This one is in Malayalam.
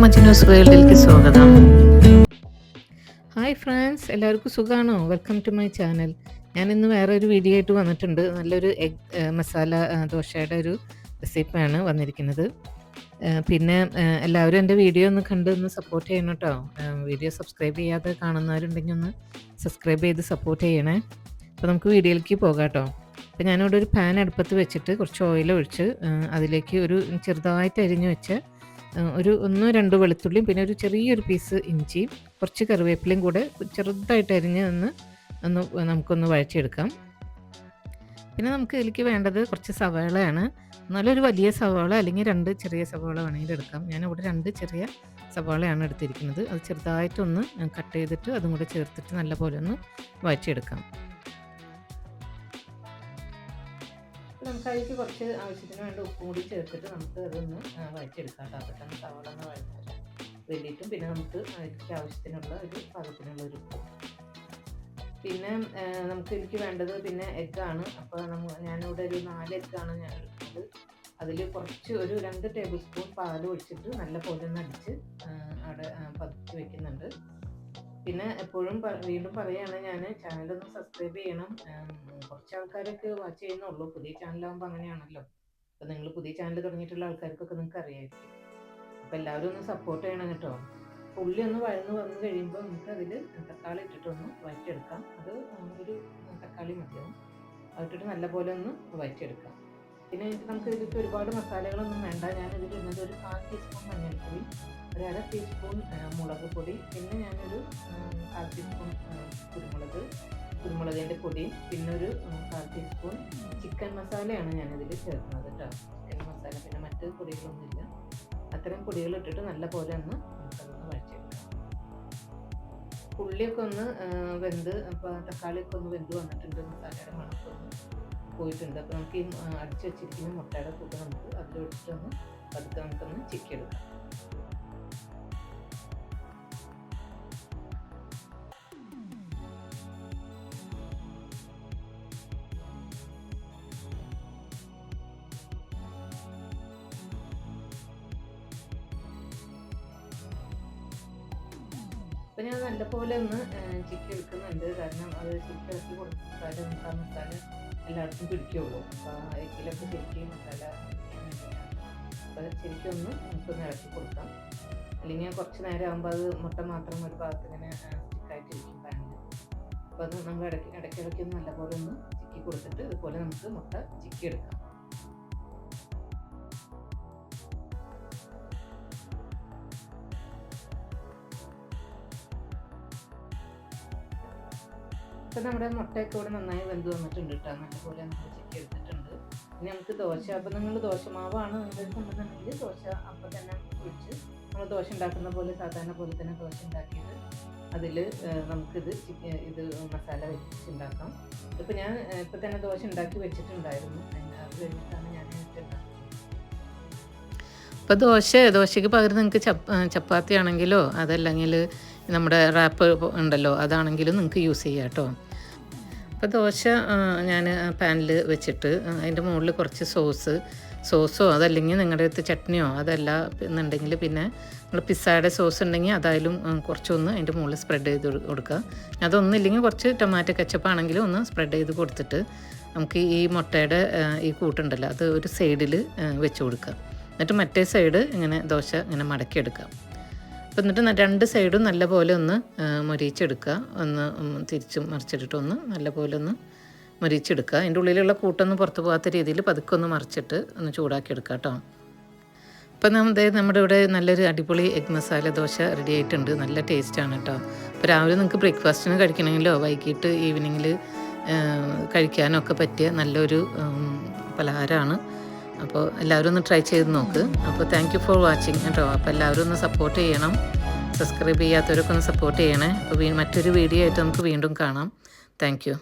മജ്നൂസ് വേൾഡിലേക്ക് സ്വാഗതം. ഹായ് ഫ്രണ്ട്സ്, എല്ലാവർക്കും സുഖമാണോ? Welcome to my channel. ഞാനിന്ന് വേറൊരു വീഡിയോ ആയിട്ട് വന്നിട്ടുണ്ട്. നല്ലൊരു എഗ് മസാല ദോശയുടെ ഒരു റെസിപ്പിയാണ് വന്നിരിക്കുന്നത്. പിന്നെ എല്ലാവരും എൻ്റെ വീഡിയോ ഒന്ന് കണ്ട് ഒന്ന് സപ്പോർട്ട് ചെയ്യണം കേട്ടോ. വീഡിയോ സബ്സ്ക്രൈബ് ചെയ്യാതെ കാണുന്നവരുണ്ടെങ്കിൽ ഒന്ന് സബ്സ്ക്രൈബ് ചെയ്ത് സപ്പോർട്ട് ചെയ്യണേ. അപ്പോൾ നമുക്ക് വീഡിയോയിലേക്ക് പോകാം കേട്ടോ. അപ്പോൾ ഞാനിവിടെ ഒരു പാൻ അടുപ്പത്ത് വെച്ചിട്ട് കുറച്ച് ഓയിൽ ഒഴിച്ച് അതിലേക്ക് ഒരു ചെറുതായിട്ട് അരിഞ്ഞ് വെച്ച് ഒരു 1-2 വെളുത്തുള്ളിയും പിന്നെ ഒരു ചെറിയൊരു പീസ് ഇഞ്ചിയും കുറച്ച് കറിവേപ്പിലയും കൂടെ ചെറുതായിട്ട് അരിഞ്ഞ് നമുക്കൊന്ന് വഴറ്റിയെടുക്കാം. പിന്നെ നമുക്ക് ഇതിലേക്ക് വേണ്ടത് കുറച്ച് സവാളയാണ്. നല്ലൊരു വലിയ സവാള അല്ലെങ്കിൽ 2 ചെറിയ സവാള വേണമെങ്കിൽ എടുക്കാം. ഞാനിവിടെ 2 ചെറിയ സവാളയാണ് എടുത്തിരിക്കുന്നത്. അത് ചെറുതായിട്ടൊന്ന് കട്ട് ചെയ്തിട്ട് അതും കൂടെ ചേർത്തിട്ട് നല്ലപോലെ ഒന്ന് വഴറ്റിയെടുക്കാം. നമുക്ക് അതിലേക്ക് കുറച്ച് ആവശ്യത്തിന് വേണ്ട ഉപ്പും കൂടി ചേർത്തിട്ട് നമുക്ക് അതൊന്ന് വഴറ്റിയെടുക്കാം കേട്ടോ. പെട്ടെന്ന് സവാള ഒന്ന് വഴറ്റാൻ വേണ്ടിയിട്ടും പിന്നെ നമുക്ക് അതിലേക്ക് ആവശ്യത്തിനുള്ള ഒരു പാകത്തിനുള്ള ഒരു ഉപ്പ്. പിന്നെ നമുക്ക് ഇതിലേക്ക് വേണ്ടത് പിന്നെ എഗ്ഗാണ്. അപ്പോൾ ഞാനിവിടെ ഒരു 4 എഗ്ഗാണ് ഞാൻ എടുക്കുന്നത്. അതിൽ കുറച്ച് ഒരു 2 ടേബിൾ സ്പൂൺ പാൽ ഒഴിച്ചിട്ട് നല്ല പോലെ ഒന്ന് അടിച്ച് അവിടെ പതിച്ച് വെക്കുന്നുണ്ട്. പിന്നെ എപ്പോഴും വീണ്ടും പറയുകയാണ്, ഞാൻ ചാനലൊന്ന് സബ്സ്ക്രൈബ് ചെയ്യണം. കുറച്ച് ആൾക്കാരൊക്കെ വാച്ച് ചെയ്യുന്നുള്ളൂ. പുതിയ ചാനലാകുമ്പോൾ അങ്ങനെയാണല്ലോ. അപ്പോൾ നിങ്ങൾ പുതിയ ചാനൽ തുടങ്ങിയിട്ടുള്ള ആൾക്കാർക്കൊക്കെ നിങ്ങൾക്ക് അറിയാമായിരിക്കും. അപ്പോൾ എല്ലാവരും ഒന്ന് സപ്പോർട്ട് ചെയ്യണം കേട്ടോ. ഉള്ളി ഒന്ന് വന്നു കഴിയുമ്പോൾ നമുക്ക് അതിൽ തക്കാളി ഇട്ടിട്ടൊന്ന് വഴറ്റിയെടുക്കാം. അത് ഒരു തക്കാളി മതിയാവും. അതിട്ടിട്ട് നല്ലപോലെ ഒന്ന് വഴറ്റിയെടുക്കാം. പിന്നെ നമുക്ക് ഇതിലേക്ക് ഒരുപാട് മസാലകളൊന്നും വേണ്ട. ഞാനിതിൽ ഇടുന്നത് ഒരു 1/4 ടീസ്പൂൺ മഞ്ഞൾപ്പൊടി, ഒരു 1/2 ടീസ്പൂൺ മുളക് പൊടി, പിന്നെ ഞാനൊരു 1/4 ടീസ്പൂൺ കുരുമുളകിൻ്റെ പൊടിയും പിന്നെ ഒരു 1/4 ടീസ്പൂൺ ചിക്കൻ മസാലയാണ് ഞാനിതിൽ ചേർക്കുന്നത് കേട്ടോ. ചിക്കൻ മസാല, പിന്നെ മറ്റ് പൊടികളൊന്നുമില്ല. അത്തരം പൊടികൾ ഇട്ടിട്ട് നല്ല പോലെ ഒന്ന് നമുക്കതൊന്ന് വഴറ്റിയെടുക്കാം. ഉള്ളിയൊക്കെ ഒന്ന് വെന്ത്, അപ്പോൾ തക്കാളിയൊക്കെ ഒന്ന് വെന്ത് വന്നിട്ടുണ്ട്. മസാലയുടെ മണമൊക്കെ ഒന്ന് പോയിട്ടുണ്ട്. അപ്പോൾ നമുക്ക് ഈ അടിച്ച് വെച്ചിരിക്കുന്ന മുട്ടയുടെ കൂട്ട് നമുക്ക് അതിലൊഴിച്ചിട്ടൊന്ന് പതുക്കെ നമുക്കൊന്ന് ചിക്കിയെടുക്കാം. അപ്പോൾ ഞാൻ നല്ലപോലെ ഒന്ന് ചിക്കി എടുക്കുന്നുണ്ട്. കാരണം അത് ചിക്കി ഇറക്കി കൊടുത്താൽ നമുക്ക് ആ മസാല എല്ലായിടത്തും പിടിക്കുകയുള്ളൂ. അപ്പോൾ ആ എഗ്ഗിലൊക്കെ ശരിക്കും മസാല അപ്പോൾ ശരിക്കും ഒന്ന് നമുക്കൊന്ന് ഇറക്കി കൊടുക്കാം. അല്ലെങ്കിൽ കുറച്ച് നേരം ആകുമ്പോൾ അത് മുട്ട മാത്രം ഒരു ഭാഗത്ത് ഇങ്ങനെ സ്റ്റിക്കായിട്ടിരിക്കും പാനിൽ. അപ്പോൾ അത് നമ്മൾ ഇടയ്ക്കിടയ്ക്ക് ഒന്ന് നല്ലപോലെ ഒന്ന് ചിക്കി കൊടുത്തിട്ട് ഇതുപോലെ നമുക്ക് മുട്ട ചിക്കി എടുക്കാം. ഇപ്പോൾ നമ്മുടെ മുട്ടയൊക്കെ ഇവിടെ നന്നായി വെന്ത് വന്നിട്ടുണ്ട് കേട്ടോ. നല്ലപോലെ നമ്മൾ ചിക്കി എടുത്തിട്ടുണ്ട്. ഇനി നമുക്ക് ദോശ, അപ്പോൾ നിങ്ങൾ ദോശമാവാണ് ഉണ്ടെന്നുണ്ടെങ്കിൽ ദോശ അപ്പം തന്നെ ഒഴിച്ച് നമ്മൾ ദോശ ഉണ്ടാക്കുന്ന പോലെ സാധാരണ പോലെ തന്നെ ദോശ ഉണ്ടാക്കിയിട്ട് അതിൽ നമുക്കിത് ഇത് മസാല വെച്ചുണ്ടാക്കാം. ഇപ്പോൾ ഞാൻ ഇപ്പം തന്നെ ദോശ ഉണ്ടാക്കി വെച്ചിട്ടുണ്ടായിരുന്നു. അത് കഴിഞ്ഞിട്ടാണ് ഞാൻ ഉണ്ടാക്കുന്നത്. ഇപ്പോൾ ദോശയ്ക്ക് പകരം നിങ്ങൾക്ക് ചപ്പാത്തി ആണെങ്കിലോ അതല്ലെങ്കിൽ നമ്മുടെ റാപ്പ് ഉണ്ടല്ലോ അതാണെങ്കിലും നിങ്ങൾക്ക് യൂസ് ചെയ്യാം കേട്ടോ. അപ്പോൾ ദോശ ഞാൻ പാനിൽ വെച്ചിട്ട് അതിൻ്റെ മുകളിൽ കുറച്ച് സോസോ അതല്ലെങ്കിൽ നിങ്ങളുടെ അടുത്ത് ചട്നിയോ അതല്ല എന്നുണ്ടെങ്കിൽ പിന്നെ നിങ്ങൾ പിസ്സയുടെ സോസ് ഉണ്ടെങ്കിൽ അതായാലും കുറച്ചൊന്ന് അതിൻ്റെ മുകളിൽ സ്പ്രെഡ് ചെയ്ത് കൊടുക്കുക. അതൊന്നുമില്ലെങ്കിൽ കുറച്ച് ടൊമാറ്റോ കെച്ചപ്പാണെങ്കിലും ഒന്ന് സ്പ്രെഡ് ചെയ്ത് കൊടുത്തിട്ട് നമുക്ക് ഈ മുട്ടയുടെ ഈ കൂട്ടുണ്ടല്ലോ അത് ഒരു സൈഡിൽ വെച്ച് കൊടുക്കുക. എന്നിട്ട് മറ്റേ സൈഡ് ഇങ്ങനെ ദോശ ഇങ്ങനെ മടക്കിയെടുക്കാം. അപ്പോൾ എന്നിട്ട് 2 സൈഡും നല്ലപോലെ ഒന്ന് മൊരിച്ചെടുക്കുക. ഒന്ന് തിരിച്ചും മറിച്ചിട്ടിട്ട് ഒന്ന് നല്ലപോലെ ഒന്ന് മൊരിച്ചെടുക്കുക. അതിൻ്റെ ഉള്ളിലുള്ള കൂട്ടൊന്നും പുറത്ത് പോകാത്ത രീതിയിൽ പതുക്കെ ഒന്ന് മറിച്ചിട്ട് ഒന്ന് ചൂടാക്കി എടുക്കുക കേട്ടോ. അപ്പോൾ നമ്മുടെ ഇവിടെ നല്ലൊരു അടിപൊളി എഗ് മസാല ദോശ റെഡി ആയിട്ടുണ്ട്. നല്ല ടേസ്റ്റാണ് കേട്ടോ. അപ്പോൾ രാവിലെ നിങ്ങൾക്ക് ബ്രേക്ക്ഫാസ്റ്റിന് കഴിക്കണമെങ്കിലോ വൈകിട്ട് ഈവനിങ്ങിൽ കഴിക്കാനൊക്കെ പറ്റിയ നല്ലൊരു പലഹാരമാണ്. അപ്പോൾ എല്ലാവരും ഒന്ന് ട്രൈ ചെയ്ത് നോക്ക്. അപ്പോൾ താങ്ക് യു ഫോർ വാച്ചിങ് കേട്ടോ. അപ്പോൾ എല്ലാവരും ഒന്ന് സപ്പോർട്ട് ചെയ്യണം. സബ്സ്ക്രൈബ് ചെയ്യാത്തവരൊക്കെ ഒന്ന് സപ്പോർട്ട് ചെയ്യണേ. അപ്പോൾ മറ്റൊരു വീഡിയോ ആയിട്ട് നമുക്ക് വീണ്ടും കാണാം. Thank you.